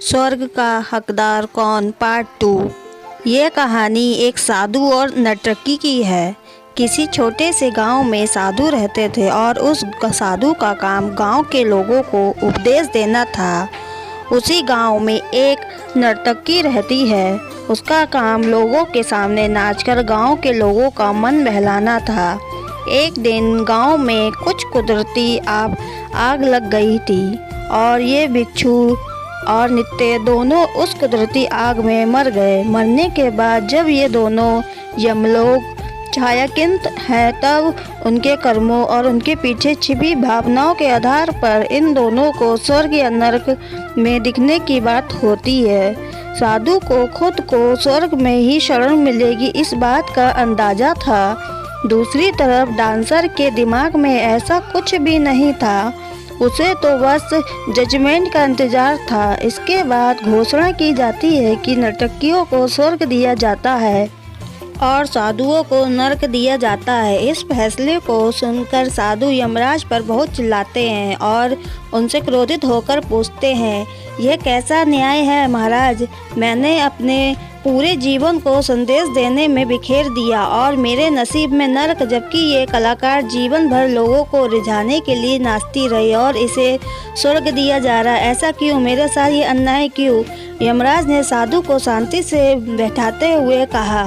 स्वर्ग का हकदार कौन पार्ट 2। ये कहानी एक साधु और नर्तकी की है। किसी छोटे से गांव में साधु रहते थे और उस साधु का काम गांव के लोगों को उपदेश देना था। उसी गांव में एक नर्तकी रहती है। उसका काम लोगों के सामने नाचकर गांव के लोगों का मन बहलाना था। एक दिन गांव में कुछ कुदरती आग लग गई थी और ये भिक्षु और नित्य दोनों उस कुदरती आग में मर गए। मरने के बाद जब ये दोनों यमलोक छायाकिंत हैं, तब उनके कर्मों और उनके पीछे छिपी भावनाओं के आधार पर इन दोनों को स्वर्ग या नरक में दिखने की बात होती है। साधु को खुद को स्वर्ग में ही शरण मिलेगी, इस बात का अंदाजा था। दूसरी तरफ डांसर के दिमाग में ऐसा कुछ भी नहीं था। उसे तो बस जजमेंट का इंतजार था। इसके बाद घोषणा की जाती है कि नर्तकियों को स्वर्ग दिया जाता है और साधुओं को नरक दिया जाता है। इस फैसले को सुनकर साधु यमराज पर बहुत चिल्लाते हैं और उनसे क्रोधित होकर पूछते हैं, यह कैसा न्याय है महाराज? मैंने अपने पूरे जीवन को संदेश देने में बिखेर दिया और मेरे नसीब में नरक, जबकि ये कलाकार जीवन भर लोगों को रिझाने के लिए नाचती रही और इसे स्वर्ग दिया जा रहा है। ऐसा क्यों? मेरे साथ ये अन्याय क्यों? यमराज ने साधु को शांति से बैठाते हुए कहा,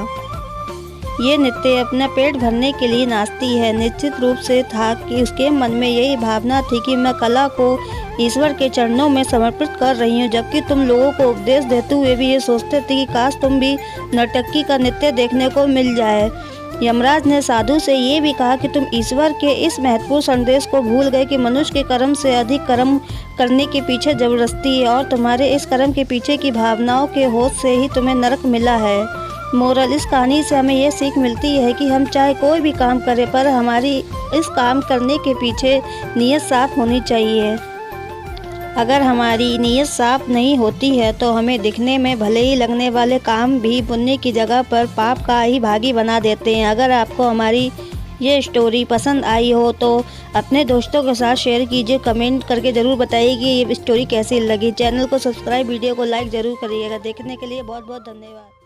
ये नित्य अपना पेट भरने के लिए नाचती है। निश्चित रूप से था कि उसके मन में यही भावना थी कि मैं कला को ईश्वर के चरणों में समर्पित कर रही हूँ, जबकि तुम लोगों को उपदेश देते हुए भी ये सोचते थे कि काश तुम भी नर्तकी का नृत्य देखने को मिल जाए। यमराज ने साधु से ये भी कहा कि तुम ईश्वर के इस महत्वपूर्ण संदेश को भूल गए कि मनुष्य के कर्म से अधिक कर्म करने के पीछे जबरदस्ती है और तुम्हारे इस कर्म के पीछे की भावनाओं के होश से ही तुम्हें नरक मिला है। मोरल, इस कहानी से हमें यह सीख मिलती है कि हम चाहे कोई भी काम करें, पर हमारी इस काम करने के पीछे नीयत साफ होनी चाहिए। अगर हमारी नीयत साफ नहीं होती है तो हमें दिखने में भले ही लगने वाले काम भी पुण्य की जगह पर पाप का ही भागी बना देते हैं। अगर आपको हमारी ये स्टोरी पसंद आई हो तो अपने दोस्तों के साथ शेयर कीजिए। कमेंट करके ज़रूर बताइए कि ये स्टोरी कैसी लगी। चैनल को सब्सक्राइब, वीडियो को लाइक ज़रूर करिएगा। देखने के लिए बहुत बहुत धन्यवाद।